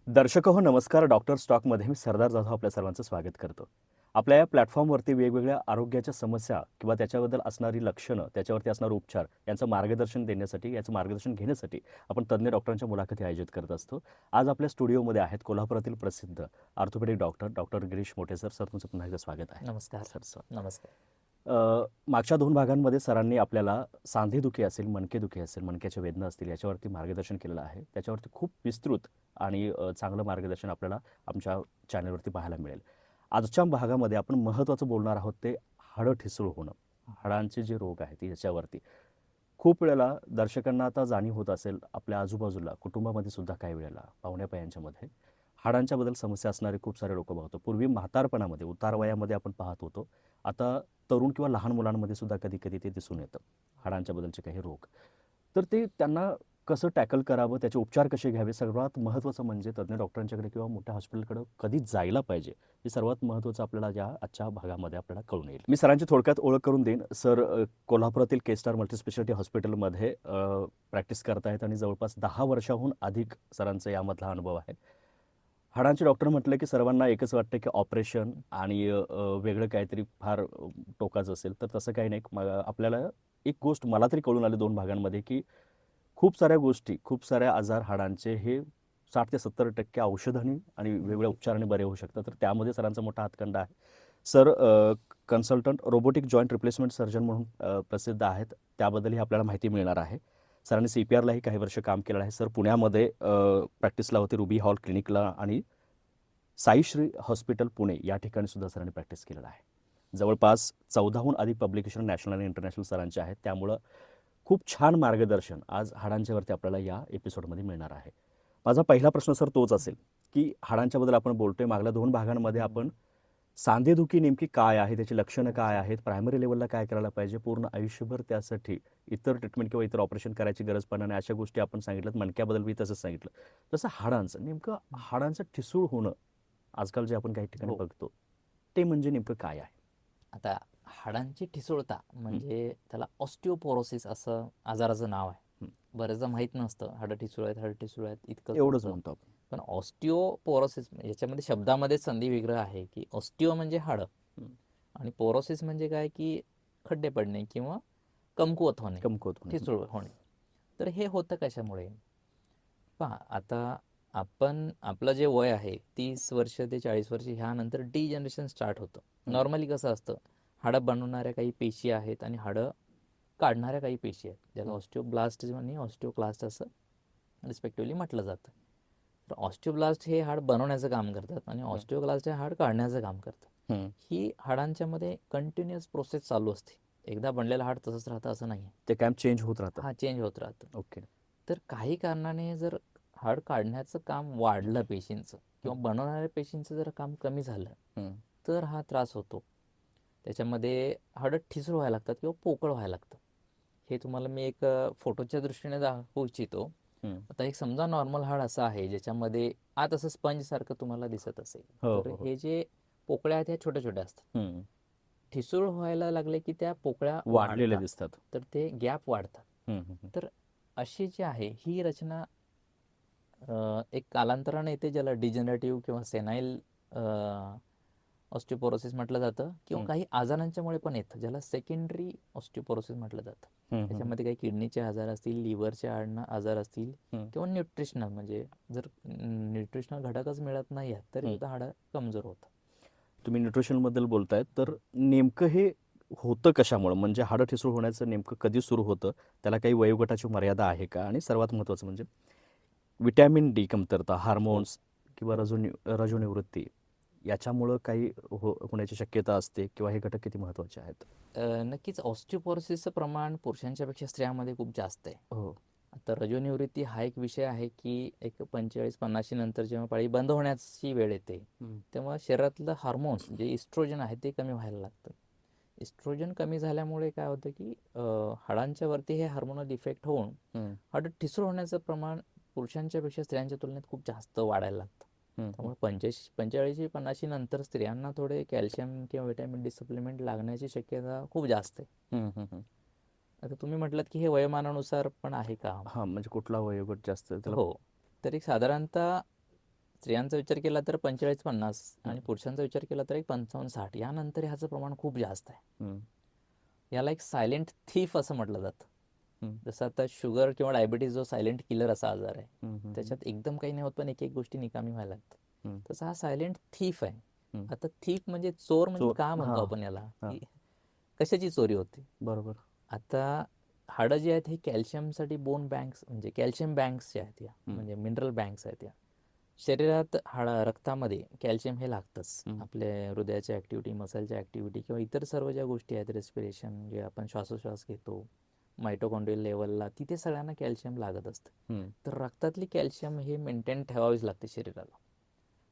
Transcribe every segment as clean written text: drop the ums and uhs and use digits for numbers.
दर्शक हो नमस्कार. डॉक्टर स्टॉकमध्ये मी सरदार जाधव आपल्या सर्वांचं स्वागत करतो. आपल्या या प्लॅटफॉर्मवरती वेगवेगळ्या आरोग्याच्या समस्या किंवा त्याच्याबद्दल असणारी लक्षणं, त्याच्यावरती असणारे उपचार यांचं मार्गदर्शन देण्यासाठी, याचं मार्गदर्शन घेण्यासाठी आपण तज्ज्ञ डॉक्टरांच्या मुलाखती आयोजित करत असतो. आज आपल्या स्टुडिओमध्ये आहेत कोल्हापुरातील प्रसिद्ध ऑर्थोपेडिक डॉक्टर गिरीश मोठे सर. सर, तुमचं पुन्हा एकदा स्वागत आहे. नमस्कार. सर, नमस्कार. मागच्या 2 भागांमध्ये सरांनी आपल्याला सांधेदुखी असेल, मणकेदुखी असेल, मणक्याच्या वेदना असतील याच्यावरती मार्गदर्शन केलेलं आहे. त्याच्यावरती खूप विस्तृत आणि चांगलं मार्गदर्शन आपल्याला आमच्या चॅनलवरती पाहायला मिळेल. आजच्या भागामध्ये आपण महत्त्वाचं बोलणार आहोत ते हाडं ठिसूळ होणं. हाडांचे जे रोग आहेत याच्यावरती. खूप वेळेला दर्शकांना आता जाणीव होत असेल आपल्या आजूबाजूला, कुटुंबामध्ये सुद्धा काही वेळेला पाहुण्यापयांच्यामध्ये हाडांच्याबद्दल समस्या असणारे खूप सारे लोकं पाहतो. पूर्वी म्हातारपणामध्ये, उतार वयामध्ये आपण पाहत होतो. आता तरुण किंवा लहान मुलांमध्ये सुद्धा कधी-कधी ते दिसून येतं, हाडांच्या बद्दलचे काही रोग. तर ते त्यांना कसं टॅकल करावं, त्याचे उपचार कसे घ्यावे, सर्वात महत्त्वाचं म्हणजे तज्ञ डॉक्टरांच्याकडे किंवा मोठ्या हॉस्पिटलकडे कधी जायला पाहिजे, हे सर्वात महत्त्वाचं आपल्याला या आजच्या भागामध्ये आपल्याला कळून येईल. मी सरांची थोडक्यात ओळख करून देईन. सर कोल्हापुरातील के स्टार मल्टीस्पेशालिटी हॉस्पिटलमध्ये प्रॅक्टिस करतायत आणि जवळपास 10 वर्षाहून अधिक सरांचा यामधला अनुभव आहे. हाडांचे डॉक्टर म्हटलं की सर्वांना एकच वाटतं की ऑपरेशन आणि वेगळं काहीतरी फार टोकाचं असेल, तर तसं काही नाही. आपल्याला एक गोष्ट मला तरी कळून आली 2 भागांमध्ये की खूप साऱ्या गोष्टी, खूप साऱ्या आजार हाडांचे हे 60 ते 70% औषधांनी आणि वेगवेगळ्या उपचारांनी बरे होऊ शकतात. तर त्यामध्ये सरांचा मोठा हातखंडा आहे. Sir consultant robotic joint replacement surgeon म्हणून प्रसिद्ध आहेत. त्याबद्दलही आपल्याला माहिती मिळणार आहे. सरांनी CPRलाही काही वर्ष काम केलं आहे. सर पुण्यामध्ये प्रॅक्टिसला होते रुबी हॉल क्लिनिकला आणि साईश्री हॉस्पिटल पुणे या ठिकाणी सुद्धा सरांनी प्रॅक्टिस केलेलं आहे. जवळपास 14हून अधिक पब्लिकेशन नॅशनल आणि इंटरनॅशनल सरांचे आहेत. त्यामुळं खूप छान मार्गदर्शन आज हाडांच्यावरती आपल्याला या एपिसोडमध्ये मिळणार आहे. माझा पहिला प्रश्न सर तोच असेल की हाडांच्याबद्दल आपण बोलतोय. मागल्या 2 भागांमध्ये आपण सांधेदुखी नेमकी काय आहे, त्याची लक्षणं काय आहेत, प्रायमरी लेव्हलला काय करायला पाहिजे, पूर्ण आयुष्यभर त्यासाठी इतर ट्रीटमेंट किंवा इतर ऑपरेशन करायची गरज पडणार नाही, अशा गोष्टी आपण सांगितल्यात. मणक्याबद्दल मी तसंच सांगितलं. तसं हाडांचं नेमकं हाडांचं ठिसूळ होणं आजकाल जे आपण काही ठिकाणी हो. बघतो, ते म्हणजे नेमकं काय आहे? आता हाडांची ठिसूळता हं, म्हणजे त्याला ऑस्टिओपोरोसिस असं आजाराचं नाव आहे. हं. बरेचदा माहीत नसतं हाडं ठिसूळ आहेत, हाडं ठिसूळ आहेत इतकंच एवढंच असतं. म्हणतो आपण. पण ऑस्टिओपोरोसिस याच्यामध्ये शब्दामध्ये संधी विग्रह आहे की ऑस्टिओ म्हणजे हाडं हं. आणि पोरोसिस म्हणजे काय की खड्डे पडणे किंवा कमकुवत होणे, कमकुवत होणे. ठिसूळ होणे. तर हे होतं कशामुळे? पहा आता आपण आपलं जे वय आहे 30 वर्ष ते 40 वर्ष ह्यानंतर डिजनरेशन स्टार्ट होतं. हं, नॉर्मली कसं असतं, हाडं बनवणाऱ्या काही पेशी आहेत आणि हाडं काढणाऱ्या काही पेशी आहेत, ज्याला हं, ऑस्टिओब्लास्ट आणि ऑस्टिओक्लास्ट असं रिस्पेक्टिव्हली म्हटलं जातं. तर ऑस्टिओब्लास्ट हे हाड बनवण्याचं काम करतात आणि हं, ऑस्टिओक्लास्ट हे हाड काढण्याचं काम करतात. हं. ही हाडांच्या मध्ये कंटिन्युअस प्रोसेस चालू असते. एकदा बनलेलं हाड तसंच राहतं असं नाही. ते कॅम्प चेंज होत राहतं. हा चेंज होत राहतं. ओके. तर काही कारणाने जर हाड काढण्याचं काम वाढलं पेशींचं हं, किंवा बनवणाऱ्या पेशींचं जर काम कमी झालं हं, तर हा त्रास होतो. त्याच्यामध्ये हाडं ठिसूळ व्हायला लागतात किंवा पोकळ व्हायला लागतं. हे तुम्हाला मी एक फोटोच्या दृष्टीने दाखवू इच्छितो. हं. आता एक समजा नॉर्मल हाड असं आहे ज्याच्यामध्ये आत असं स्पंजसारखं तुम्हाला दिसत असेल, हो, तर हो, हो. हे जे पोकळ्या आहेत ह्या छोट्या छोट्या असतात. हं. ठिसूळ व्हायला लागले की त्या पोकळ्या वाढलेले वाढतात, दिसतात. तर ते गॅप वाढतात. हं, हं, हं. तर अशी जी आहे ही रचना एक कालांतराने येते, ज्याला डिजनरेटिव्ह किंवा सेनाईल ऑस्टिओपोरोसिस म्हटलं जातं, किंवा हं, काही आजारांच्यामुळे पण येतं ज्याला सेकंडरी ऑस्टिओपोरोसिस म्हटलं जातं. हं, हं, त्याच्यामध्ये काही किडनीचे आजार असतील, लिव्हरचे आजार असतील हं, किंवा न्यूट्रिशनल, म्हणजे जर न्यूट्रिशनल घटकच मिळत नाही आहेत तरी हं. सुद्धा हाडं कमजोर होतं. तुम्ही न्यूट्रिशनबद्दल बोलताय, तर नेमकं हे होतं कशामुळं? म्हणजे हाडं ठिसूळ होण्याचं नेमकं कधी सुरू होतं? त्याला काही वयोगटाची मर्यादा आहे का? आणि सर्वात महत्त्वाचं म्हणजे व्हिटॅमिन डी कमतरता, हो. हार्मोन्स किंवा हो. रजोनिवृत्ती याच्यामुळं काही होण्याची शक्यता असते किंवा हे घटक किती महत्त्वाचे आहेत? नक्कीच ऑस्टिओपोरोसिसचं प्रमाण पुरुषांच्या पेक्षा स्त्रियांमध्ये खूप जास्त आहे. हो. आता रजोनिवृत्ती हा एक विषय आहे की एक 45-50 नंतर जेव्हा पाळी बंद होण्याची वेळ येते, हं, तेव्हा शरीरातलं हार्मोन्स जे इस्ट्रोजन आहे ते कमी व्हायला लागतं. इस्ट्रोजन कमी झाल्यामुळे काय होतं की हाडांच्या वरती हे हार्मोनल इफेक्ट होऊन हं, हाडं ठिसूळ होण्याचं प्रमाण पुरुषांच्या पेक्षा स्त्रियांच्या तुलनेत खूप जास्त वाढायला लागतं. हं, हं, त्यामुळे 45-50 नंतर स्त्रियांना थोडे कॅल्शियम किंवा व्हिटॅमिन डी सप्लिमेंट लागण्याची शक्यता खूप जास्त आहे. हं, हं, हं. आता तुम्ही म्हटलात की हे वयोमानानुसार पण आहे का? हां, म्हणजे कुठला वयोगट जास्त त्याला? हो. तर एक साधारणतः स्त्रियांचा विचार केला तर 45-50 हं. आणि पुरुषांचा विचार केला तर एक 55-60 यानंतर ह्याचं प्रमाण खूप जास्त आहे. हं. याला एक सायलेंट थीफ असं म्हटलं जातं. हं. जसं आता शुगर किंवा डायबिटीज जो सायलेंट किलर असा आजार आहे, हं. हं. त्याच्यात एकदम काही नाही होत पण एक एक गोष्टी निकामी व्हायला लागतात. हं. तसा हा सायलेंट थीफ आहे. हं. आता थीफ म्हणजे चोर म्हणजे चोर. का म्हणतो हां. आपण याला, हां. की कशाची चोरी होते. बरोबर. आता हाडं जे आहेत हे कॅल्शियमसाठी बोन बँक्स म्हणजे कॅल्शियम बँक्स जे आहेत या हं. म्हणजे मिनरल बँक्स आहेत या शरीरात रक्तामध्ये कॅल्शियम हे लागतंच. हं. आपल्या हृदयाच्या ॲक्टिव्हिटी, मसलच्या ॲक्टिव्हिटी किंवा इतर सर्व ज्या गोष्टी आहेत, रेस्पिरेशन जे आपण श्वासोश्वास घेतो, मायटोकॉन्ड्रियल लेवलला तिथे सगळ्यांना कॅल्शियम लागत असतं. हं. तर रक्तातली कॅल्शियम हे मेंटेन ठेवावीच लागते शरीराला.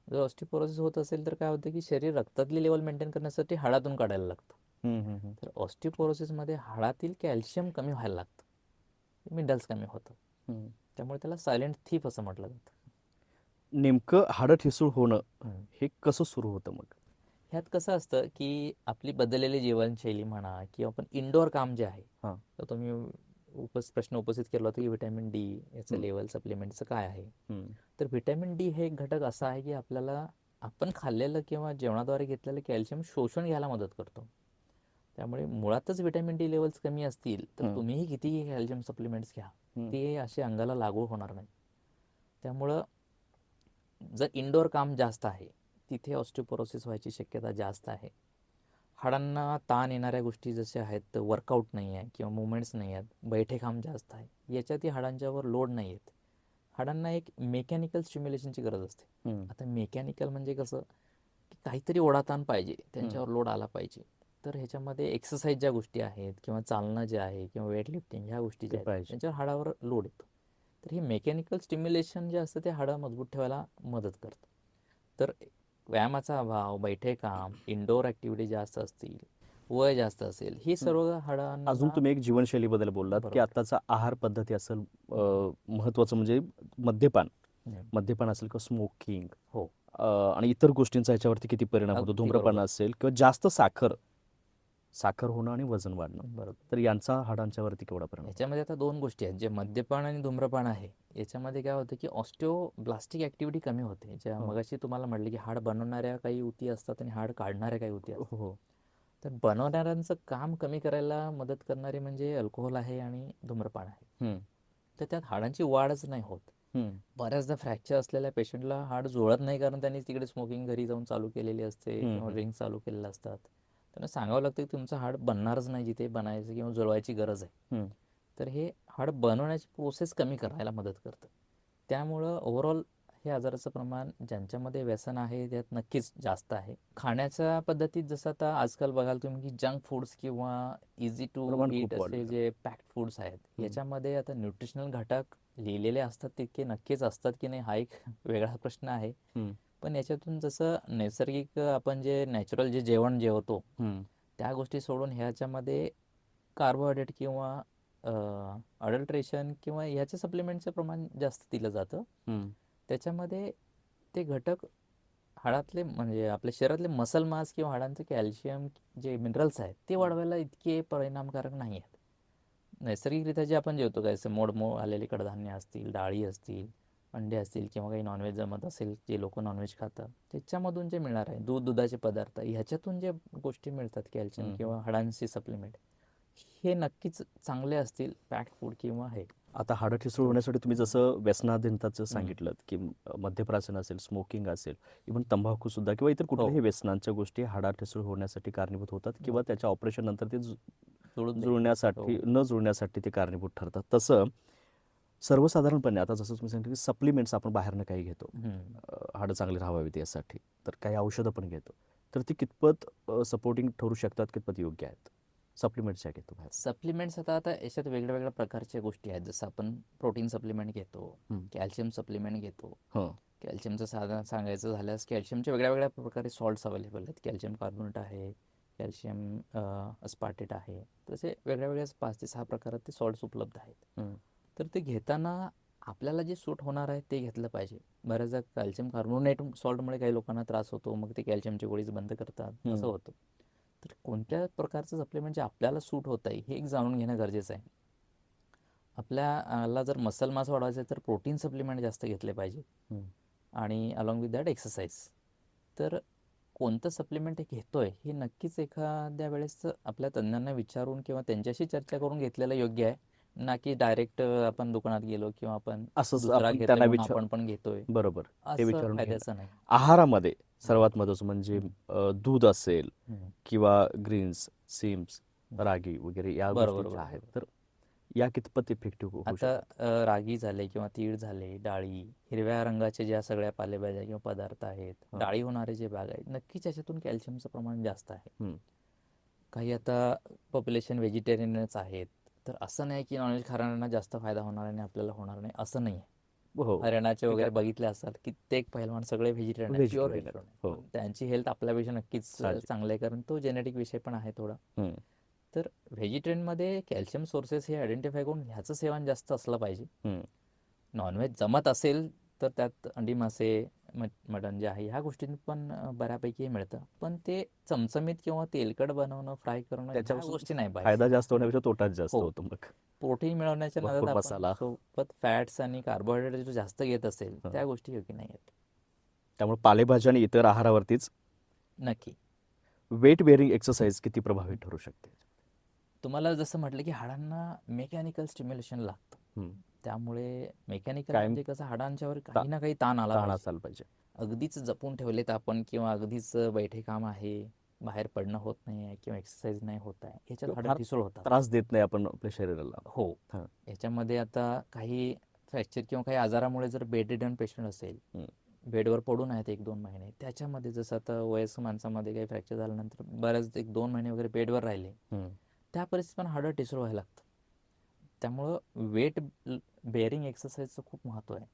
जर ऑस्टिओपोरोसिस होत असेल तर काय होतं की शरीर रक्तातली लेवल मेंटेन करण्यासाठी हाडातून काढायला लागतं. हं. हं. हं. तर ऑस्टिओपोरोसिसमध्ये हाडातील कॅल्शियम कमी व्हायला लागतं, मिनरल्स कमी होतं. हं. त्यामुळे त्याला सायलेंट थीफ असं म्हटलं जातं. नेमकं हाडं ठिसूळ होणं हम्म. हे कसं सुरू होतं मग? ह्यात कसं असतं की आपली बदललेली जीवनशैली म्हणा किंवा आपण इंडोर काम जे आहे, हां. तर तुम्ही प्रश्न उपस्थित केला होता की व्हिटॅमिन डी याचं हं. लेवल सप्लिमेंटचं काय आहे. हं. तर व्हिटॅमिन डी हे एक घटक असा आहे की आपल्याला आपण खाल्लेलं किंवा जेवणाद्वारे घेतलेलं कॅल्शियम शोषून घ्यायला मदत करतो. त्यामुळे मुळातच व्हिटॅमिन डी लेवल्स कमी असतील तर हं. तुम्हीही कितीही कॅल्शियम सप्लिमेंट्स घ्या, हं. ते असे अंगाला लागू होणार नाही. त्यामुळं जर इंडोर काम जास्त आहे तिथे ऑस्टिओपोरोसिस व्हायची शक्यता जास्त आहे. हाडांना ताण येणाऱ्या गोष्टी जशा आहेत, वर्कआउट नाही आहे किंवा मुवमेंट्स नाही आहेत, बैठे काम जास्त आहे, याच्यातही हाडांच्यावर लोड नाही येत. हाडांना एक मेकॅनिकल स्टिम्युलेशनची गरज असते. हं. आता मेकॅनिकल म्हणजे कसं की काहीतरी ओढाताण पाहिजे, हं. त्यांच्यावर लोड आला पाहिजे. तर ह्याच्यामध्ये एक्सरसाइज ज्या गोष्टी आहेत किंवा चालणं जे आहे किंवा वेट लिफ्टिंग ह्या गोष्टी ते ज्या आहेत पाहिजे. त्यांच्यावर हाडावर लोड येतो. तर हे मेकॅनिकल स्टिम्युलेशन जे असतं ते हाडं मजबूत ठेवायला मदत करतं. तर व्यायामाचा अभाव, बैठे काम, इंडोर ॲक्टिव्हिटी जास्त असतील, वय जास्त असेल, ही हं. सर्व अजून हाडांना तुम्ही एक जीवनशैलीबद्दल बोललात, की बरोबर. आत्ताचा आहार पद्धती असेल महत्त्वाचं म्हणजे मद्यपान. हम्म. मद्यपान असेल किंवा स्मोकिंग हो, आणि इतर गोष्टींचा ह्याच्यावरती किती परिणाम होतो. अगदी धूम्रपान बरोबर. असेल किंवा जास्त साखर होणं आणि वजन वाढणं. बरोबर. तर यांचा हाडांच्यावरती केवढा परिणाम होतो? ह्याच्यामध्ये आता दोन गोष्टी आहेत, जे मद्यपान आणि धूम्रपान आहे याच्यामध्ये काय होतं की ऑस्टिओब्लास्टिक ॲक्टिव्हिटी कमी होते. ज्या हो. मगाशी तुम्हाला म्हटलं की हाड बनवणाऱ्या काही ऊती असतात आणि हाड काढणाऱ्या काही ऊती हो. असतात. हो. तर बनवणाऱ्यांचं काम कमी करायला मदत करणारे म्हणजे अल्कोहोल आहे आणि धूम्रपान आहे. हं. तर त्यात हाडांची वाढच नाही होत. हं. बऱ्याचदा फ्रॅक्चर असलेल्या पेशंटला हाड जुळत नाही कारण त्यांनी तिकडे स्मोकिंग घरी जाऊन चालू केलेली असते हं. किंवा हं. ड्रिंक चालू केलेले असतात. त्यांना सांगावं लागतं की तुमचं हाड बनणारच नाही जिथे बनायचं किंवा जुळवायची गरज आहे. हं. तर हे हाड बनवण्याची प्रोसेस कमी करायला मदत करतं. त्यामुळं ओव्हरऑल हे आजाराचं प्रमाण ज्यांच्यामध्ये व्यसन आहे त्यात नक्कीच जास्त आहे. खाण्याच्या पद्धतीत जसं आता आजकाल बघाल तुम्ही की जंक फूड्स किंवा इझी टू प्रमाण ईट खूप असे वाढलेलं आहे. जे पॅक्ड फूड्स आहेत हं. याच्यामध्ये आता न्यूट्रिशनल घटक लिहिलेले असतात तितके नक्कीच असतात की नाही हा एक वेगळा प्रश्न आहे. हं. पण याच्यातून जसं नैसर्गिक आपण जे नॅचरल जे जेवण जेवतो हं. त्या गोष्टी सोडून ह्याच्यामध्ये कार्बोहायड्रेट किंवा अडल्ट्रेशन किंवा ह्याच्या सप्लिमेंटचं प्रमाण जास्त दिलं जातं. हं. त्याच्यामध्ये ते घटक हाडातले म्हणजे आपल्या शरीरातले मसल मास किंवा हाडांचे कॅल्शियम जे मिनरल्स आहेत ते हं. वाढवायला इतके परिणामकारक नाही आहेत. नैसर्गिकरित्या जे आपण जेवतो काय मोड आलेले कडधान्य असतील, डाळी असतील, अंडे असतील किंवा काही नॉनव्हेज जमत असेल जे लोक नॉनव्हेज खातात त्याच्यामधून जे मिळणार आहे दुधाचे पदार्थ ह्याच्यातून जे गोष्टी मिळतात कॅल्शियम हं. हं. किंवा हाडांची सप्लिमेंट हे नक्कीच चांगले असतील पॅक्ड फूड किंवा हे आता हाडं ठिसूळ रोज. होण्यासाठी तुम्ही जसं व्यसनाधीनताचं हम्म. सांगितलं, की मद्यप्राशन असेल, स्मोकिंग असेल, इव्हन तंबाखूसुद्धा किंवा इतर हो, कुठल्याही व्यसनांच्या गोष्टी हाडा ठिसूळ होण्यासाठी कारणीभूत होतात किंवा बरोबर. त्याच्या ऑपरेशननंतर ते जुळून देत नाहीत. जुळण्यासाठी हो. न जुळण्यासाठी ते कारणीभूत ठरतात. तसं सर्वसाधारणपणे आता जसं तुम्ही सांगितलं, की सप्लिमेंट्स आपण बाहेरनं काही घेतो. हम्म. हाडं चांगली राहावीत यासाठी. तर काही औषधं पण घेतो. तर ती कितपत सपोर्टिंग ठरू शकतात, कितपत योग्य आहेत? सप्लिमेंट्स ज्या घेतो बाहेर. सप्लिमेंट्स आता आता याच्यात वेगळ्या वेगळ्या प्रकारच्या गोष्टी आहेत. जसं आपण प्रोटीन सप्लिमेंट घेतो, हं. कॅल्शियम सप्लिमेंट घेतो. हं. कॅल्शियमचं साधं सांगायचं झाल्यास कॅल्शियमचे वेगळ्या वेगळ्या प्रकारे सॉल्ट्स अवेलेबल आहेत. कॅल्शियम कार्बोनेट आहे, कॅल्शियम अस्पार्टेट आहे. तसे वेगळ्या वेगळ्या 5 ते 6 प्रकारात ते सॉल्ट्स उपलब्ध आहेत. हं. तर ते घेताना आपल्याला जे सूट होणार आहे ते घेतलं पाहिजे. बऱ्याचदा कॅल्शियम कार्बोनेट सॉल्टमुळे काही लोकांना त्रास होतो. मग ते कॅल्शियमची गोळीच बंद करतात. हं. असं होतं. तर कोणत्या प्रकारचं सप्लिमेंट जे आपल्याला सूट होत आहे हे एक जाणून घेणं गरजेचं आहे. आपल्याला जर मसल मास वाढवायचं आहे तर प्रोटीन सप्लिमेंट जास्त घेतले पाहिजे. हं. आणि अलॉंग विथ दॅट एक्सरसाइज. तर कोणतं सप्लिमेंट घेतोय हे नक्कीच एखाद्या वेळेस आपल्या तज्ज्ञांना विचारून किंवा त्यांच्याशी चर्चा करून घेतलेलं योग्य आहे, ना की डायरेक्ट आपण दुकानात गेलो किंवा आपण असंच दुसरा आपण घेतोय त्यांना म्हणून विचार आपण पण घेतोय, बरोबर ते असं विचारून घेणं. फायद्याचं नाही. आहारामध्ये हं, सर्वात महत्त्वाचं म्हणजे हं, दूध असेल हं, किंवा ग्रीन्स, सीम्स, हं. रागी वगैरे या गोष्टी बरोबर ज्या बरोबर आहेत, बरोबर. तर या कितपत इफेक्टिव्ह होऊ आता शकतात? रागी झाले किंवा तीळ झाले, डाळी, हिरव्या रंगाच्या ज्या सगळ्या पालेभाज्या किंवा पदार्थ आहेत, हां. डाळी होणारे जे भाग आहेत, नक्कीच याच्यातून कॅल्शियमचं प्रमाण जास्त आहे. हं. काही आता पॉप्युलेशन व्हेजिटेरियनच आहेत, तर असं नाही की नॉनव्हेज खाणाऱ्यांना जास्त फायदा होणार आणि आपल्याला होणार नाही, असं नाही आहे. हो. हरियाणाचे ते वगैरे काय बघितले असाल, कित्येक पहिलवान सगळे व्हेजिटेरियन आहेत, प्युअर व्हेजिटेरियन व्हेजिटेरियन आहेत. आहे. हो, पण त्यांची हेल्थ आपल्यापेक्षा नक्कीच साहजिक. चांगली आहे, कारण तो जेनेटिक विषय पण आहे थोडा. हं, तर व्हेजिटेरियनमध्ये कॅल्शियम सोर्सेस हे आयडेंटिफाय करून ह्याचं सेवन जास्त असलं पाहिजे. हं. नॉनव्हेज जमत असेल तर त्यात अंडी, मासे, मटण जे आहे ह्या गोष्टींत पण बऱ्यापैकी मिळतं. पण ते चमचमीत किंवा तेलकट बनवणं, फ्राय करणं ह्या त्याच्यापासून गोष्टी नाही फायदा पाहिजे. जास्त होण्यापेक्षा तोटाच जास्त हो, होतो मग. प्रोटीन मिळवण्याच्या नादात भरपूर आपण मसाला. सोबत फॅट्स आणि कार्बोहायड्रेट जो जास्त घेत असेल हं. त्या गोष्टी योग्य नाही आहेत. त्यामुळे पालेभाज्या आणि इतर आहारावरतीच नक्की. वेट बेअरिंग एक्सरसाइज किती प्रभावी ठरू शकते? तुम्हाला जसं म्हटलं की हाडांना मेकॅनिकल स्टिम्युलेशन लागतं. हं. त्यामुळे मेकॅनिकल कायम म्हणजे कसं हाडांच्यावर ता काही ना काही ताण आला ताण पाहिजे. असायला पाहिजे. अगदीच जपून ठेवलेत आपण किंवा अगदीच बैठे काम आहे, बाहेर पडणं होत नाही आहे किंवा एक्सरसाइज नाही होत आहे, ह्याच्यात किंवा हाडं फार ठिसूळ होतात. त्रास देत नाही आपण आपल्या शरीराला. हो. हां. ह्याच्यामध्ये आता काही फ्रॅक्चर किंवा काही आजारामुळे जर बेड रिडन पेशंट असेल, हं. बेडवर पडून आहेत 1-2 महिने, त्याच्यामध्ये जसं आता वयस्कर माणसामध्ये काही फ्रॅक्चर झाल्यानंतर बऱ्याच 1-2 महिने वगैरे बेडवर राहिले, हं. त्या परिस्थितीत पण हाडं ठिसूळ व्हायला लागतं. त्यामुळं वेट बेअरिंग एक्सरसाइजचं खूप महत्त्व आहे.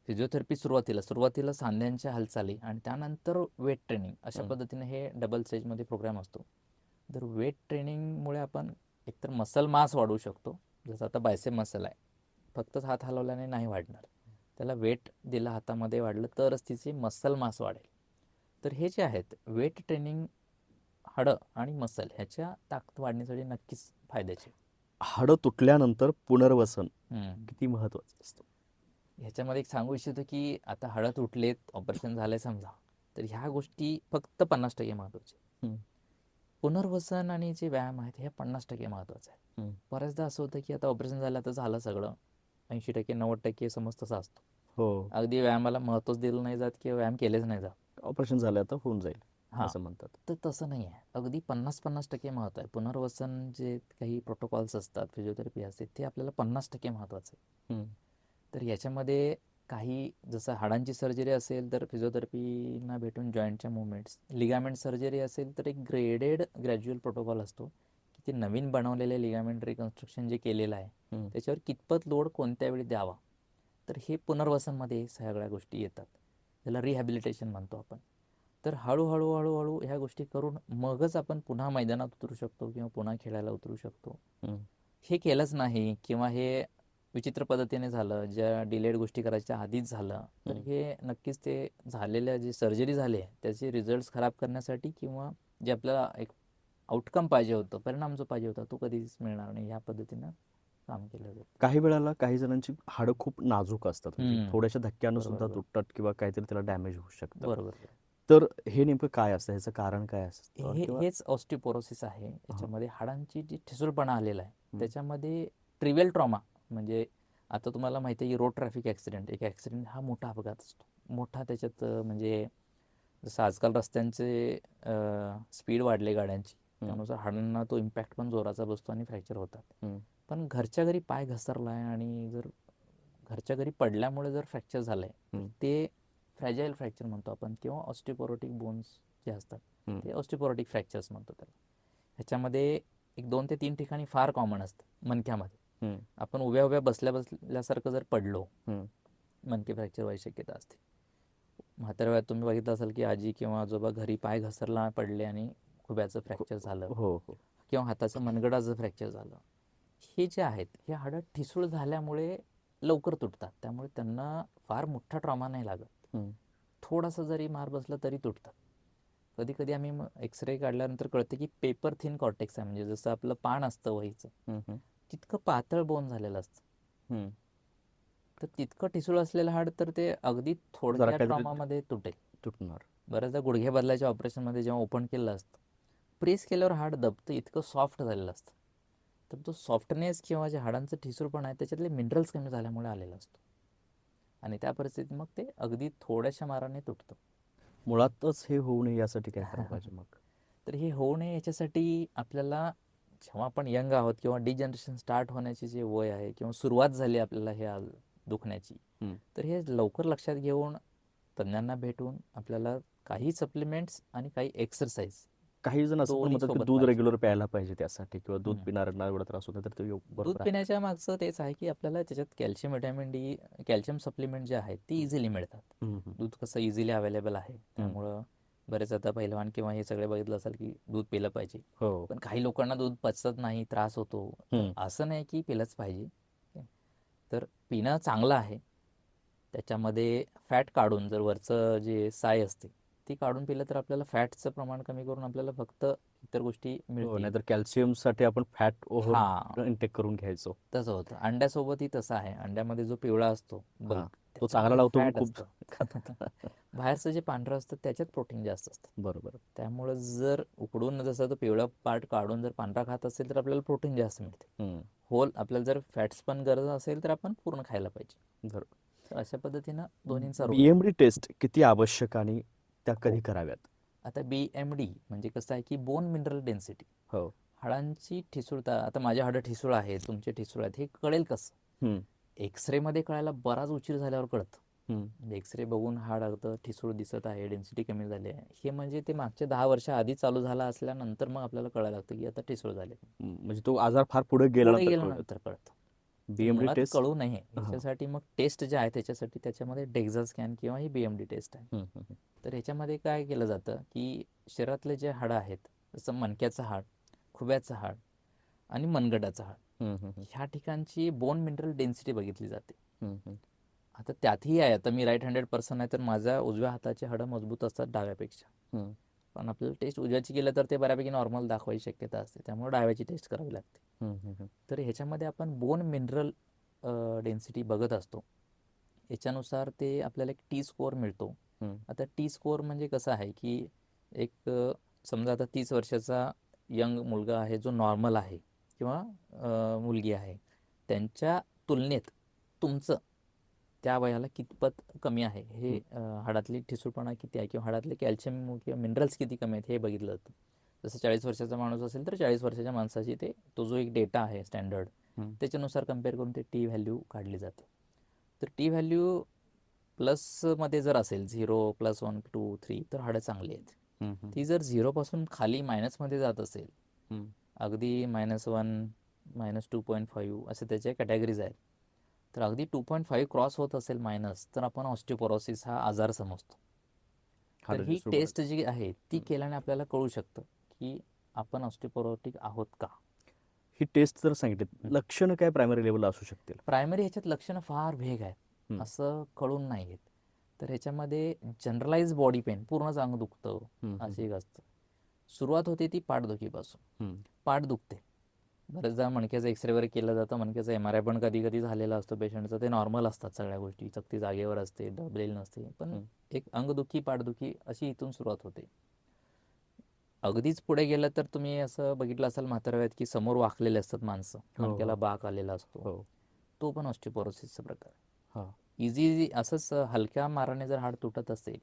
फिजिओथेरपी सुरुवातीला सांध्यांच्या हालचाली आणि त्यानंतर वेट ट्रेनिंग अशा हं. पद्धतीने हे डबल स्टेजमध्ये प्रोग्राम असतो. तर वेट ट्रेनिंगमुळे आपण एकतर मसल मास वाढवू शकतो. जसं आता बायसेप मसल आहे, फक्तच हात हलवल्याने नाही वाढणार, त्याला वेट दिलं हातामध्ये वाढलं तरच तिचे मसल मास वाढेल. तर हे जे आहेत वेट ट्रेनिंग, हाडं आणि मसल ह्याच्या ताकद वाढण्यासाठी नक्कीच फायद्याचे. हाडं तुटल्यानंतर पुनर्वसन हम्म. किती महत्त्वाचं असतं? ह्याच्यामध्ये एक सांगू इच्छितो की आता हाडं तुटलेत, ऑपरेशन झालंय समजा, तर ह्या गोष्टी फक्त 50% महत्त्वाचे. हं. पुनर्वसन आणि जे व्यायाम आहेत हे 50% महत्त्वाचं आहे. हं. बऱ्याचदा असं होतं की आता ऑपरेशन झालं तर झालं सगळं, 80% 90% समज तसा असतो. हो. अगदी व्यायामाला महत्त्वच दिलं नाही जात किंवा व्यायाम केलेच नाही जात. ऑपरेशन झालं आता होऊन जाईल हां, असं म्हणतात. तर तसं नाही आहे. अगदी 50-50% महत्त्व आहे. पुनर्वसन जे काही प्रोटोकॉल्स असतात, फिजिओथेरपी असते, ते आपल्याला 50% महत्त्वाचं आहे. हं. तर याच्यामध्ये काही जसं हाडांची सर्जरी असेल तर फिजिओथेरपीना भेटून जॉईंटच्या मुवमेंट्स, लिगामेंट सर्जरी असेल तर एक ग्रेडेड ग्रॅज्युअल प्रोटोकॉल असतो की ते नवीन बनवलेले लिगामेंट रिकन्स्ट्रक्शन जे केलेलं आहे हं. त्याच्यावर कितपत लोड कोणत्या वेळी द्यावा, तर हे पुनर्वसनमध्ये सगळ्या गोष्टी येतात. त्याला रिहॅबिलिटेशन म्हणतो आपण. तर हळूहळू हळूहळू ह्या गोष्टी करून मगच आपण पुन्हा मैदानात उतरू शकतो किंवा पुन्हा खेळायला उतरू शकतो. हं. हे केलंच नाही किंवा हे विचित्र पद्धतीने झालं, ज्या डिलेड गोष्टी करायच्या आधीच झालं, तर हं. हे नक्कीच ते झालेल्या जी सर्जरी झाली आहे त्याचे रिझल्ट्स खराब करण्यासाठी किंवा जे आपल्याला एक आउटकम पाहिजे होतं, परिणाम जो पाहिजे होता तो कधीच मिळणार नाही, ह्या पद्धतीनं काम केलं जातं. काही वेळेला काही जणांची हाडं खूप नाजूक असतात, म्हणजे थोड्याशा धक्क्यानं बरोबर सुद्धा बरोबर तुटतात किंवा काहीतरी त्याला डॅमेज होऊ शकतं. बरोबर बरोबर. तर हे नेमकं काय असतं? ह्याचं कारण काय असतं? किंवा हेच ऑस्टिओपोरोसिस आहे. हां. याच्यामध्ये हाडांची जी ठिसूळपणा आलेला आहे हं. त्याच्यामध्ये ट्रिव्हियल ट्रॉमा, म्हणजे आता तुम्हाला माहिती आहे की रोड ट्रॅफिक ॲक्सिडेंट, एक ॲक्सिडेंट हा मोठा अपघात असतो. मोठा त्याच्यात म्हणजे जसं आजकाल रस्त्यांचे स्पीड वाढले गाड्यांची, हं. त्यानुसार हाडांना तो इम्पॅक्ट पण जोराचा बसतो आणि फ्रॅक्चर होतात. हं. पण घरच्या घरी पाय घसरला आहे आणि जर घरच्या घरी पडल्यामुळे जर फ्रॅक्चर झालं आहे तर हं. ते फ्रॅजाईल फ्रॅक्चर म्हणतो आपण किंवा ऑस्टिओपोरोटिक बोन्स जे असतात हं. ते ऑस्टिओपोरोटिक फ्रॅक्चर्स म्हणतो त्याला. ह्याच्यामध्ये एक 2 ते 3 ठिकाणी फार कॉमन असतं मणक्यामध्ये. हं. आपण उभ्या उभ्या बसल्यासारखं जर पडलो, हं. मणके फ्रॅक्चर व्हायची शक्यता असते. म्हाताऱ्या वयात तुम्ही बघितलं असाल की आजी किंवा आजोबा घरी पाय घसरला, पडले आणि खुब्याचं फ्रॅक्चर झालं हो, हो. किंवा हाताचं मनगडाचं फ्रॅक्चर झालं. हे जे आहेत हे हाडं ठिसूळ झाल्यामुळे लवकर तुटतात, त्यामुळे त्यांना फार मोठा ट्रॉमा नाही लागत. हं. थोडासा जरी मार बसला तरी तुटतात. कधी कधी आम्ही एक्सरे काढल्यानंतर कळतं की पेपर थिन कॉर्टेक्स आहे, म्हणजे जसं आपलं पान असतं वहीचं हं. हं. तितकं पातळ बोन झालेलं असतं. हं. तर तितकं ठिसूळ असलेलं हाड तर ते अगदी जरा थोडक्या काहीतरी ट्रॉमामध्ये तुटेल. तुटणार. बऱ्याचदा गुडघे बदलायच्या ऑपरेशनमध्ये जेव्हा ओपन केलं असतं, प्रेस केल्यावर हाड दबतं, इतकं सॉफ्ट झालेलं असतं. तर तो सॉफ्टनेस किंवा जे हाडांचं ठिसूळपणा आहे त्याच्यातले मिनरल्स कमी झाल्यामुळे आलेला असतो. आणि त्या परिस्थितीत मग ते अगदी थोड्याशा माराने तुटतं. मुळातच हे होऊ नये यासाठी काय करायला पाहिजे मग? तर हे होऊ नये याच्यासाठी आपल्याला जेव्हा आपण यंग आहोत किंवा डिजनरेशन स्टार्ट होण्याची जे वय आहे किंवा सुरुवात झाली आपल्याला हे दुखण्याची, हं. तर हे लवकर लक्षात घेऊन तज्ज्ञांना भेटून आपल्याला काही सप्लिमेंट्स आणि काही एक्सरसाइज काही जण असं पण दोन्ही म्हणतात की सोबत दूध पाहिजे. रेग्युलर प्यायला पाहिजे त्यासाठी, किंवा दूध हम्म. पिणाऱ्यांना एवढा त्रास होतो तर ते दूध बरोबर आहे. पिण्याच्या मागचं तेच आहे की आपल्याला त्याच्यात calcium, vitamin D, calcium supplement जे आहेत ती इझिली मिळतात. हं, हं. दूध कसं इझिली अवेलेबल आहे, हं. त्यामुळं बरेच आता पहिलवान किंवा हे सगळे बघितलं असाल की दूध पिलं पाहिजे. हो. पण काही लोकांना दूध पचत नाही, त्रास होतो. तर हं. असं नाही की पिलंच पाहिजे. तर पिणं चांगलं आहे. त्याच्यामध्ये फॅट काढून, जर वरचं जे साय असते ती काढून पिलं तर आपल्याला फॅटचं प्रमाण कमी करून आपल्याला फक्त इतर गोष्टी हो, मिळतील. नाहीतर कॅल्शियमसाठी आपण फॅट हां, ओव्हर इंटेक करून घ्यायचो. तसं होतं. अंड्यासोबतही तसं आहे. अंड्यामध्ये जो पिवळा असतो हां, बल्क, तो चांगला त्याच्यामध्ये लावतो म्हणून फॅट खूप असतं. खातात. बाहेरचं जे पांढरं असतं त्याच्यात प्रोटीन जास्त असतं. बरोबर. त्यामुळं जर उकडून जसं तो पिवळा पार्ट काढून जर पांढरा खात असेल तर आपल्याला प्रोटीन जास्त मिळते. हं. होल आपल्याला जर फॅट्स पण गरज असेल तर आपण पूर्ण खायला पाहिजे. बरोबर. तर अशा पद्धतीनं दोन्हींचा रोल आहे. BMD टेस्ट किती आवश्यक आणि त्या हो. कधी कराव्यात? आता BMD म्हणजे कसं आहे की बोन मिनरल डेन्सिटी, हो. हाडांची ठिसूळता. आता माझे हाडं ठिसूळ आहेत, तुमचे ठिसूळ आहेत, हे कळेल कसं? हं. एक्सरेमध्ये कळायला बराच उशीर झाल्यावर कळतं. हं. म्हणजे एक्सरे बघून हाड अगदी ठिसूळ दिसत आहे, डेन्सिटी कमी झाली आहे, हे म्हणजे ते मागच्या 10 वर्ष आधी चालू झाला असल्यानंतर मग आपल्याला कळायला लागतं की आता ठिसूळ झाले. म्हणजे तो आजार फार पुढे पुढे गेल्यानंतर कळूयात. गेल्यानंतर कळतं. तर BMD मुळात टेस्ट. कळू नये हां. याच्यासाठी मग टेस्ट जे आहे त्याच्यासाठी त्याच्यामध्ये डेक्झा स्कॅन किंवा ही BMD टेस्ट आहे. हं, हं, हं. तर ह्याच्यामध्ये काय केलं जातं की शरीरातले जे हाडं आहेत, जसं मणक्याचं हाड, खुब्याचं हाड आणि मनगटाचं हाड, हं, हं, हं. ह्या ठिकाणची बोन मिनरल डेन्सिटी बघितली जाते. हं, हं. आता त्यातही आहे, आता मी राईट हँडेड पर्सन आहे तर माझ्या उजव्या हाताचे हाडं मजबूत असतात डाव्यापेक्षा. हं. पण आपल्याला टेस्ट उजव्याची केलं तर ते बऱ्यापैकी नॉर्मल दाखवायची शक्यता असते, त्यामुळे डाव्याची टेस्ट करावी लागते. हं, हं, हं. तर ह्याच्यामध्ये आपण बोन मिनरल डेन्सिटी बघत असतो. याच्यानुसार ते आपल्याला एक टी स्कोअर मिळतो. हं. आता टी स्कोअर म्हणजे कसं आहे की एक समजा आता 30 वर्षाचा यंग मुलगा आहे जो नॉर्मल आहे किंवा मुलगी आहे, त्यांच्या तुलनेत तुमचं त्या वयाला कितपत कमी आहे हे हं. हाडातली ठिसूळपणा किती आहे किंवा हाडातले कॅल्शियम किंवा मिनरल्स किती कमी आहेत हे बघितलं जातं. जसं 40 वर्षाचा माणूस असेल तर 40 वर्षाच्या माणसाची तो जो एक डेटा आहे स्टँडर्ड, हं. त्याच्यानुसार कम्पेअर करून ते टी व्हॅल्यू काढली जाते. तर टी व्हॅल्यू प्लसमध्ये जर असेल 0 +1 2 3 तर हाडं चांगली आहेत. हं, हं. ती जर 0 खाली मायनसमध्ये जात असेल, हं. अगदी -1 -2.5 असे त्याचे कॅटेगरीज आहेत, तर अगदी 2.5 क्रॉस होत असेल मायनस तर आपण ऑस्टिओपोरोसिस हा आजार समजतो. तर हाडाची ही सुरवात. टेस्ट जी आहे ती केल्याने आपल्याला कळू शकतं की आपण ऑस्टिओपोरोटिक आहोत का. ही टेस्ट जर सांगितली, लक्षणं काय प्रायमरी लेवलला असू शकतील? प्रायमरी ह्याच्यात लक्षणं फार भेग आहेत, हं. असं कळून नाही येत. तर ह्याच्यामध्ये जनरलाइज बॉडी पेन, पूर्णच अंग दुखतं, हं, हं, असं हं. एक असतं. सुरुवात होते ती पाठदुखीपासून. हं. पाठ दुखते, बरेचदा मणक्याचं एक्सरे वगैरे केलं जातं, मणक्याचा MRI पण कधी कधी झालेला असतो पेशंटचं, ते नॉर्मल असतात सगळ्या गोष्टी, चकती जागेवर असते, दबलेली नसते, पण हं. एक अंगदुखी पाठदुखी अशी इथून सुरुवात होते. अगदीच पुढे गेलं तर तुम्ही असं बघितलं असाल म्हाताऱ्या वयात की समोर वाकलेले असतात माणसं, हो, मणक्याला हो. बाक आलेला असतो, हो. तो पण ऑस्टिओपोरोसिसचा प्रकार. हां. इझी असंच हलक्या माराने जर हाड तुटत असेल,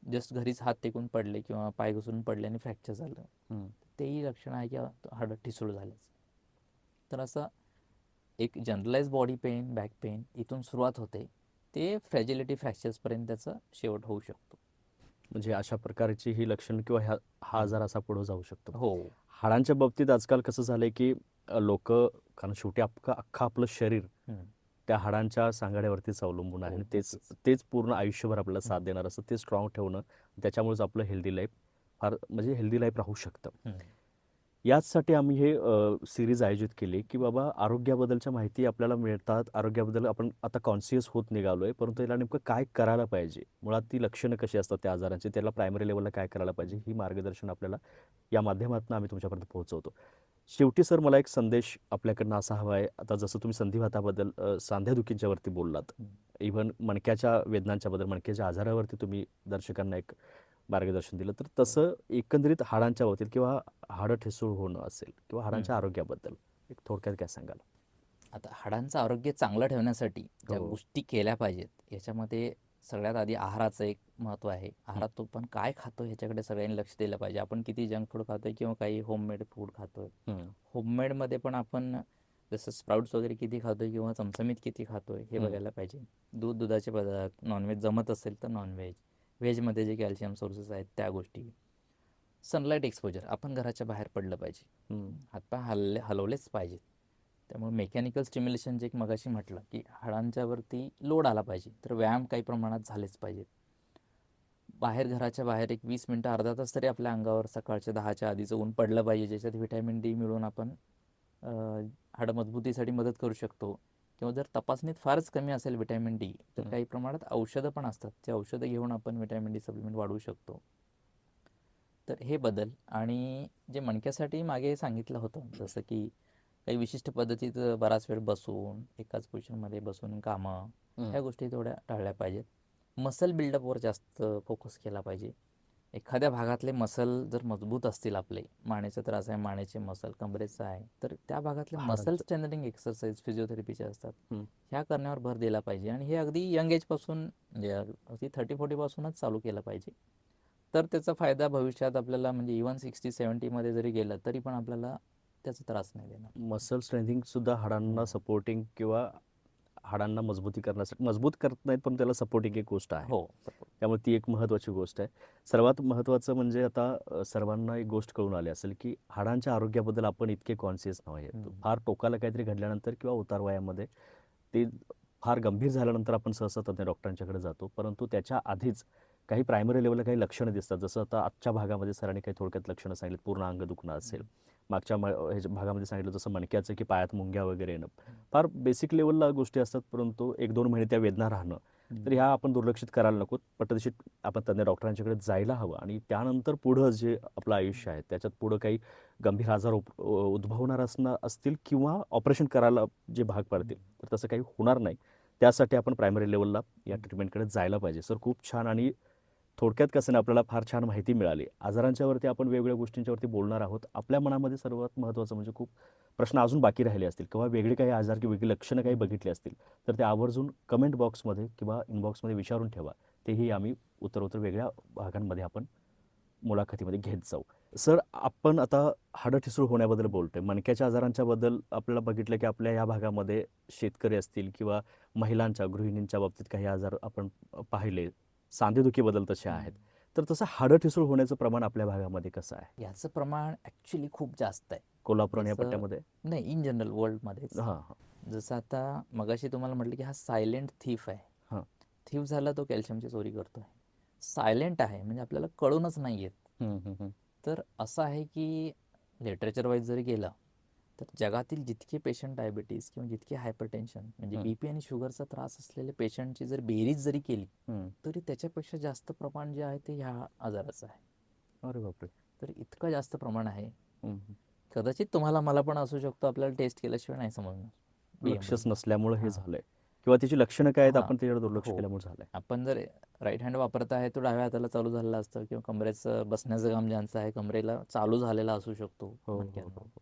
जस्ट घरीच हात टेकून पडले किंवा पाय घसरून पडले आणि फ्रॅक्चर झालं, हं. तेही लक्षण आहे की हाडं ठिसूळ झाल्याचं. तर असं एक generalize body pain, back pain इथून सुरुवात होते, ते फ्रॅजिलिटी फ्रॅक्चर्सपर्यंत त्याचा शेवट होऊ शकतो. म्हणजे अशा प्रकारची ही लक्षण किंवा हा आजार असा पुढे जाऊ शकतो. हो. हाडांच्या बाबतीत आजकाल कसं झालंय की लोक, कारण शेवटी अख्खं आपलं शरीर हम्म. त्या हाडांच्या सांगाड्यावरतीच अवलंबून आहे हो, आणि तेच नक्कीच. तेच पूर्ण आयुष्यभर आपल्याला साथ देणार असतं. ते स्ट्रॉंग ठेवणं, त्याच्यामुळेच आपलं हेल्दी लाईफ फार म्हणजे हेल्दी लाईफ राहू शकतं. हम्म. याचसाठी आम्ही हे सिरीज आयोजित केली की बाबा आरोग्याबद्दलच्या माहिती आपल्याला मिळतात, आरोग्याबद्दल आपण आता कॉन्शियस होत निघालोय, परंतु याला नेमकं काय करायला पाहिजे, मुळात ती लक्षणं कशी असतात त्या आजारांची, त्याला प्रायमरी लेवलला काय करायला पाहिजे, ही मार्गदर्शन आपल्याला या माध्यमातून आम्ही तुमच्यापर्यंत पोहोचवतो. शेवटी सर मला एक संदेश आपल्याकडनं असा हवा आहे. आता जसं तुम्ही संधिवाताबद्दल सांध्यादुखीच्या वरती बोललात, हं. इव्हन मणक्याच्या वेदनांच्या बद्दल, मणक्याच्या आजारावरती तुम्ही दर्शकांना एक मार्गदर्शन दिलं. तर हो. तसं एकंदरीत हाडांच्या बाबतीत किंवा हाडं ठिसूळ होणं असेल किंवा हं, हाडांच्या हं. आरोग्याबद्दल एक थोडक्यात काय सांगाल? आता हाडांचं आरोग्य चांगलं ठेवण्यासाठी ज्या हो. गोष्टी केल्या पाहिजेत याच्यामध्ये सगळ्यात आधी आहाराचं एक महत्त्व आहे. हं, आहारात तो पण काय खातो ह्याच्याकडे सगळ्यांनी लक्ष दिलं पाहिजे. आपण किती जंक फूड खातोय किंवा काही होममेड फूड खातोय. हं, होममेडमध्ये पण आपण जसं स्प्राउट्स वगैरे किती खातोय किंवा चमचमीत किती खातोय हे हं, बघायला पाहिजे. दुधाचे पदार्थ, नॉनव्हेज जमत असेल तर नॉनव्हेज, व्हेजमध्ये जे कॅल्शियम सोर्सेस आहेत त्या गोष्टी. सनलाईट एक्सपोजर, आपण घराच्या बाहेर पडलं पाहिजे. हं. हातपाय हलवलेच पाहिजेत. त्यामुळे मेकॅनिकल स्टिम्युलेशन जे मगाशी म्हटलं की हाडांच्यावरती लोड आला पाहिजे, तर व्यायाम काही प्रमाणात झालेच पाहिजेत. बाहेर, घराच्या बाहेर एक 20 मिनटं अर्धा तास तरी आपल्या अंगावर सकाळच्या 10च्या आधीचं ऊन पडलं पाहिजे, ज्याच्यात व्हिटॅमिन डी मिळून आपण अ, हाडं मजबूतीसाठी मदत करू शकतो. किंवा जर तपासणीत फारच कमी असेल व्हिटॅमिन डी तर हं. काही प्रमाणात औषधं पण असतात, ते औषधं घेऊन आपण व्हिटॅमिन डी सप्लिमेंट वाढवू शकतो. तर हे बदल. आणि जे मणक्यासाठी मागे सांगितलं होतं जसं की काही विशिष्ट पद्धतीत बराच वेळ बसून एकाच पोझिशनमध्ये बसून कामं, हं. ह्या गोष्टी थोड्या टाळल्या पाहिजेत. मसल बिल्डअपवर जास्त फोकस केला पाहिजे. एखाद्या भागातले मसल जर मजबूत असतील, आपले मानेचा त्रास आहे मानेचे मसल, कमरेचा आहे, तर त्या भागातले मसल हाडांचं. स्ट्रेंथनिंग एक्सरसाइज फिजिओथेरपीचे असतात, हं. ह्या करण्यावर भर दिला पाहिजे. आणि हे अगदी यंग एजपासून म्हणजे अगदी 30-40पासूनच चालू केलं पाहिजे. तर त्याचा फायदा भविष्यात आपल्याला म्हणजे इवन 60-70मध्ये जरी गेलं तरी पण आपल्याला त्याचा त्रास नाही देणार. मसल स्ट्रेंथिंग सुद्धा हाडांना हो. सपोर्टिंग किंवा हाडांना मजबूती करण्यासाठी मजबूत करत नाहीत, पण त्याला सपोर्टिंग एक गोष्ट आहे. हो, सपोर्ट. त्यामुळे ती एक महत्त्वाची गोष्ट आहे. सर्वात महत्त्वाचं म्हणजे आता सर्वांना एक गोष्ट कळून आली असेल, की हाडांच्या आरोग्याबद्दल आपण इतके कॉन्शियस नाही. फार टोकाला काहीतरी घडल्यानंतर किंवा उतार वयामध्ये ते फार गंभीर झाल्यानंतर आपण सहसा तज्ञ डॉक्टरांच्याकडे जातो. परंतु त्याच्या आधीच काही प्रायमरी लेव्हलला काही लक्षणं दिसतात. जसं आता आजच्या भागामध्ये सरांनी काही थोडक्यात लक्षणं सांगितली. पूर्ण अंग दुखणं असेल. मागच्या ह्याच्या भागामध्ये सांगितलं जसं मणक्याचं, की पायात मुंग्या वगैरे येणं. फार बेसिक लेव्हलला गोष्टी असतात, परंतु 1-2 महिने त्या वेदना राहणं. तर ह्या आपण दुर्लक्षित करायला नको. पटदिशी आपण तज्ञ डॉक्टरांच्याकडे जायला हवं आणि त्यानंतर पुढं जे आपलं आयुष्य आहे, त्याच्यात पुढं काही गंभीर आजार उद्भवणार असतील किंवा ऑपरेशन करायला जे भाग पडतील, तर तसं काही होणार नाही. त्यासाठी आपण प्रायमरी लेव्हलला या ट्रीटमेंटकडे जायला पाहिजे. सर खूप छान आणि थोडक्यात कसं ना आपल्याला फार छान माहिती मिळाली. आजारांच्यावरती आपण वेगवेगळ्या गोष्टींच्यावरती बोलणार आहोत. आपल्या मनामध्ये सर्वात महत्त्वाचं म्हणजे खूप प्रश्न अजून बाकी राहिले असतील किंवा वेगळे काही आजार किंवा वेगळी लक्षणं काही बघितली असतील, तर ते आवर्जून कमेंट बॉक्समध्ये किंवा इनबॉक्समध्ये विचारून ठेवा. तेही आम्ही उत्तरोत्तर वेगळ्या भागांमध्ये आपण मुलाखतीमध्ये घेत जाऊ. सर आपण आता हाडं ठिसूळ होण्याबद्दल बोलतोय. मणक्याच्या आजारांच्या बद्दल आपल्याला बघितलं, की आपल्या या भागामध्ये शेतकरी असतील किंवा महिलांच्या, गृहिणींच्या बाबतीत काही आजार आपण पाहिले. सांधेदुखीबद्दल तसे आहेत. तर तसं हाडं ठिसूळ होण्याचं प्रमाण आपल्या भागामध्ये कसं आहे? याचं प्रमाण ॲक्च्युली खूप जास्त आहे. कोल्हापूर आणि या जसं पट्ट्यामध्ये? नाही, इन जनरल वर्ल्डमध्येच. हां, हां. जसं आता मगाशी तुम्हाला म्हटलं की हा सायलेंट थीफ आहे. हां. थीफ झाला तो कॅल्शियमची चोरी करतोय. सायलेंट आहे म्हणजे आपल्याला कळूनच नाही येत. हं, हं, हं. तर असं आहे की लिटरेचर वाईज जरी गेलं तर जगातील जितके पेशंट डायबिटीज किंवा जितके हायपरटेन्शन म्हणजे हं, बीपी आणि शुगरचा त्रास असलेले पेशंटची जर बेरीज जरी केली हं. तरी त्याच्यापेक्षा जास्त प्रमाण जे आहे ते ह्या आजाराचं आहे. अरे बापरे! तर इतकं जास्त प्रमाण आहे. हं, हं. कदाचित तुम्हाला मला पण असू शकतो, आपल्याला टेस्ट केल्याशिवाय नाही समजणार लक्षच BMI. नसल्यामुळं हे हां. झालंय किंवा त्याची लक्षणं काय आहेत हां. आपण त्याच्याकडे दुर्लक्ष हो. केल्यामुळे झालंय. आपण जर राईट हँड वापरत आहे तो डाव्या हाताला चालू झालेला असतं किंवा कमरेचं बसण्याचं काम ज्यांचं आहे कमरेला चालू झालेला असू शकतो हो, हो, मणक्यांना. हो, हो.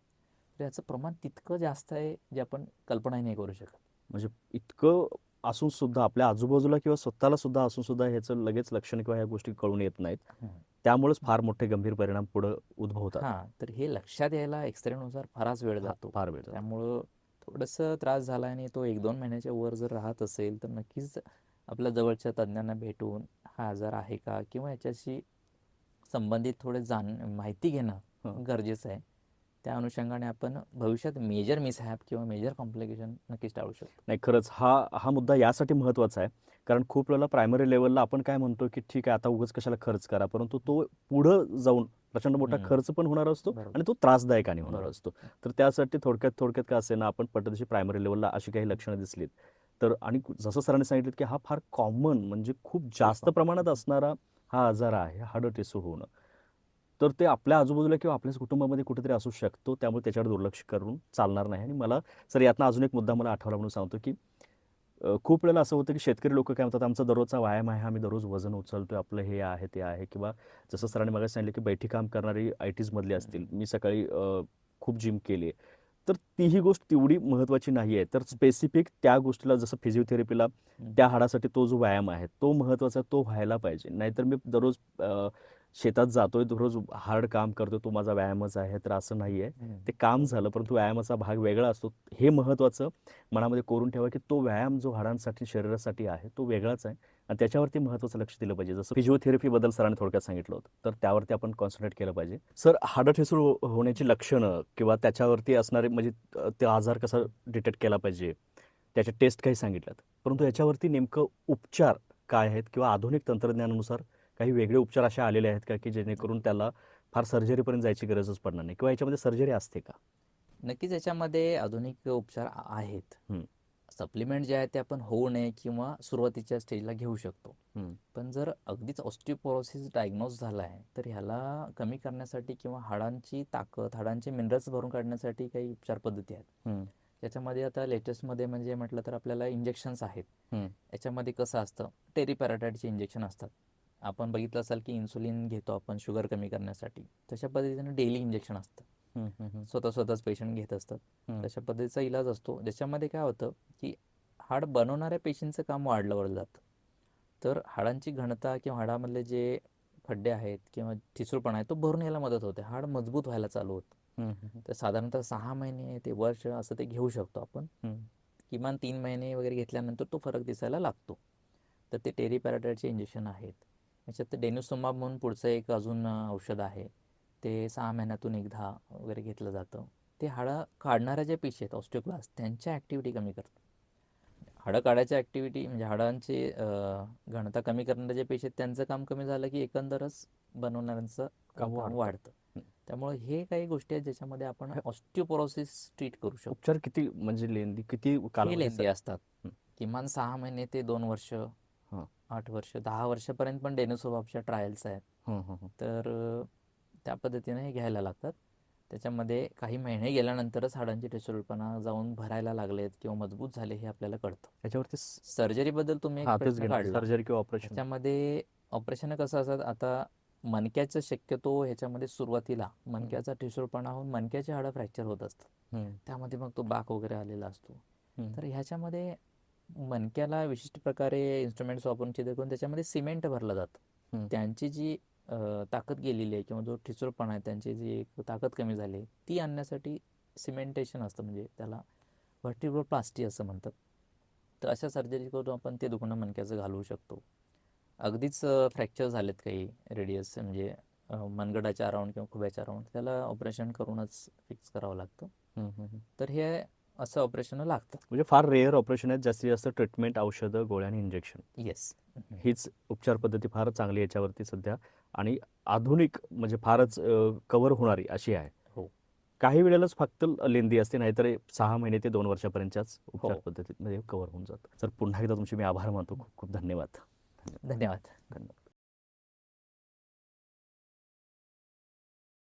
तर याचं प्रमाण तितकं जास्त आहे जे आपण कल्पनाही नाही करू शकत. म्हणजे इतकं असून सुद्धा आपल्या आजूबाजूला किंवा स्वतःला सुद्धा असून सुद्धा ह्याचं लगेच लक्षण किंवा ह्या गोष्टी कळून येत नाहीत. हं. त्यामुळेच फार मोठे गंभीर परिणाम पुढं उद्भवतात. हां, तर हे लक्षात यायला एक्सरेनुसार फारच वेळ जातो. फार वेळ जातो. त्यामुळं थोडंसं त्रास झाला आणि तो 1-2 महिन्याच्या वर जर राहत असेल तर नक्कीच आपल्या जवळच्या तज्ज्ञांना भेटून हा आजार आहे का किंवा याच्याशी संबंधित थोडे माहिती हं. घेणं गरजेचं आहे. त्या अनुषंगाने आपण भविष्यात मेजर मिसहॅप किंवा मेजर कॉम्प्लिकेशन नक्कीच टाळू शकतो. नाही खरंच हा हा मुद्दा यासाठी महत्त्वाचा आहे. कारण खूप वेळेला प्रायमरी लेव्हलला आपण काय म्हणतो, की ठीक आहे आता उगाच कशाला खर्च करा. परंतु तो पुढं जाऊन प्रचंड मोठा हं. खर्च पण होणार असतो बरोबर. आणि तो त्रासदायकाने होणार बरोबर. असतो. तर त्यासाठी थोडक्यात का असेना आपण पटदिशी प्रायमरी लेव्हलला अशी काही लक्षणं दिसलीत तर आणि जसं सरांनी सांगितलं, की हा फार कॉमन म्हणजे खूप जास्त प्रमाणात असणारा हा आजार आहे, हाडं ठिसूळ होणं. तर ते आपल्या आजूबाजूला किंवा आपल्याच कुटुंबामध्ये कुठेतरी असू शकतो. त्यामुळे त्याच्यावर दुर्लक्ष करून चालणार नाही. आणि मला सर यातनं अजून एक मुद्दा मला आठवला म्हणून सांगतो, की खूप वेळेला असं होतं, की शेतकरी लोकं काय म्हणतात, आमचा दररोजचा व्यायाम आहे, आम्ही दररोज वजन उचलतोय, आपलं हे आहे, ते आहे. किंवा जसं सरांनी मगाशी सांगितलं, की बैठी काम करणारी आय-टीजमधली असतील. मी सकाळी खूप जिम केली आहे. तर तीही गोष्ट तेवढी महत्त्वाची नाही आहे. तर स्पेसिफिक त्या गोष्टीला जसं फिजिओथेरपीला त्या हाडासाठी तो जो व्यायाम आहे, तो महत्त्वाचा तो व्हायला पाहिजे. नाहीतर मी दररोज शेतात जातोय, दररोज हार्ड काम करतोय, तो माझा व्यायामच आहे, तर असं नाही आहे. ते काम झालं, परंतु व्यायामाचा भाग वेगळा असतो. हे महत्त्वाचं मनामध्ये कोरून ठेवा, की तो व्यायाम जो हाडांसाठी, शरीरासाठी आहे, तो वेगळाच आहे आणि त्याच्यावरती महत्त्वाचं लक्ष दिलं पाहिजे. जसं फिजिओथेरपीबद्दल सरांनी थोडक्यात सांगितलं होतं, तर त्यावरती आपण कॉन्सन्ट्रेट केलं पाहिजे. सर, हाडं ठिसूळ होण्याची लक्षणं किंवा त्याच्यावरती असणारे म्हणजे ते आजार कसा डिटेक्ट केला पाहिजे, त्याच्या टेस्ट काही सांगितल्यात. परंतु याच्यावरती नेमकं उपचार काय आहेत किंवा आधुनिक तंत्रज्ञानानुसार काही वेगळे उपचार असे आलेले आहेत का, की जेणेकरून त्याला फार सर्जरीपर्यंत जायची गरजच पडणार नाही किंवा याच्यामध्ये सर्जरी असते का? नक्कीच याच्यामध्ये आधुनिक उपचार आहेत. हं, सप्लिमेंट जे आहे ते आपण होऊ नये किंवा सुरुवातीच्या स्टेजला घेऊ शकतो. हं, पण जर अगदीच ऑस्टिओपोरोसिस डायग्नोज झाला आहे तर ह्याला कमी करण्यासाठी किंवा हाडांची ताकद, हाडांचे मिनरल्स भरून काढण्यासाठी काही उपचार पद्धती आहेत. हं, त्याच्यामध्ये आता लेटेस्टमध्ये म्हणजे म्हटलं तर आपल्याला इंजेक्शन्स आहेत. हं, याच्यामध्ये कसं असतं, टेरिपॅराटाइडचे इंजेक्शन असतात. आपण बघितलं असाल की इन्सुलिन घेतो आपण शुगर कमी करण्यासाठी. तशा पद्धतीने डेली इंजेक्शन असतं. हं, हं, हं, स्वतःच पेशंट घेत असतात. हं. तशा पद्धतीचा इलाज असतो. ज्याच्यामध्ये काय होतं की हाड बनवणाऱ्या पेशींचं काम वाढलं जातं. तर हाडांची घनता किंवा हाडामधले जे खड्डे आहेत किंवा ठिसूळपणा आहे तो भरून यायला मदत होते. हाड मजबूत व्हायला चालू होतं. हं, हं, तर साधारणतः 6 महिने ते वर्ष असं ते घेऊ शकतो आपण. हं. किमान 3 महिने वगैरे घेतल्यानंतर तो फरक दिसायला लागतो. तर ते टेरिपॅराटाइडचे इंजेक्शन आहेत. याच्यात डेन्युसुमाब म्हणून पुढचं एक अजून औषध आहे. ते 6 महिन्यातून एकदा वगैरे घेतलं जातं. ते हाडं काढणाऱ्या ज्या पेशी आहेत ऑस्टिओक्लास्ट त्यांच्या ॲक्टिव्हिटी कमी करतं. हाडं काढायच्या ॲक्टिव्हिटी म्हणजे हाडांची घनता कमी करणाऱ्या ज्या पेशी आहेत त्यांचं काम कमी झालं की एकंदरच बनवणाऱ्यांचं काम काम वाढतं. वाढतं. त्यामुळे हे काही गोष्टी आहेत ज्याच्यामध्ये आपण ऑस्टिओपोरोसिस ट्रीट करू शकतो. उपचार किती म्हणजे लेंदी किती हे कालावधीचा? लेंदी असतात. हं, किमान 6 महिने ते 2 वर्ष, हं, 8 वर्ष, 10 वर्षापर्यंत पण डेनोसोबाबच्या ट्रायल्स आहेत. हं, हं, हं. तर त्या पद्धतीने हे घ्यायला लागतात. त्याच्यामध्ये काही महिने गेल्यानंतरच हाडांचे ठिसूळपणा जाऊन भरायला लागलेत किंवा मजबूत झाले हे आपल्याला कळतं. याच्यावरती सर्जरीबद्दल तुम्ही एक हां, तेच प्रश्न घेणार काढला. सर्जरी किंवा ऑपरेशन. ह्याच्यामध्ये ऑपरेशन कसं असतात आता मणक्याचं शक्यतो ह्याच्यामध्ये सुरुवातीला हं, मणक्याचा ठिसूळपणा होऊन मणक्याची हाडं फ्रॅक्चर होत असतात. हं, त्यामध्ये मग तो बाक वगैरे आलेला असतो. हं, तर ह्याच्यामध्ये मणक्याला विशिष्ट प्रकारे इन्स्ट्रुमेंट्स वापरून छिद्र करून त्याच्यामध्ये सिमेंट भरलं जातं. हं. त्यांची जी ताकद गेलेली आहे किंवा जो ठिसूळपणा आहे त्यांची जी एक ताकद कमी झाली आहे ती आणण्यासाठी सिमेंटेशन असतं म्हणजे त्याला व्हर्टिब्रोप्लास्टी असं म्हणतात. तर अशा सर्जरी करून आपण ते दुखणं मणक्याचं घालवू शकतो. अगदीच फ्रॅक्चर झालेत काही रेडियस म्हणजे मनगटाच्या अराउंड किंवा खुब्याच्या अराउंड त्याला ऑपरेशन करूनच फिक्स करावं लागतं. हं, हं, हं. तर हे असं ऑपरेशन लागतं. म्हणजे फार रेअर ऑपरेशन आहेत. जास्तीत जास्त ट्रीटमेंट, औषधं, गोळ्या आणि इंजेक्शन. येस. हीच उपचार पद्धती फार चांगली याच्यावरती सध्या आणि आधुनिक म्हणजे फारच कव्हर होणारी अशी आहे. हो काही वेळेलाच फक्त लेंदी असते, नाहीतर 6 महिने ते 2 वर्षापर्यंतच्याच उपचार हो. पद्धतीमध्ये कव्हर होऊन जातं. सर, पुन्हा एकदा तुमचे मी आभार मानतो. खूप खूप धन्यवाद. धन्यवाद. धन्यवाद. धन्यवाद.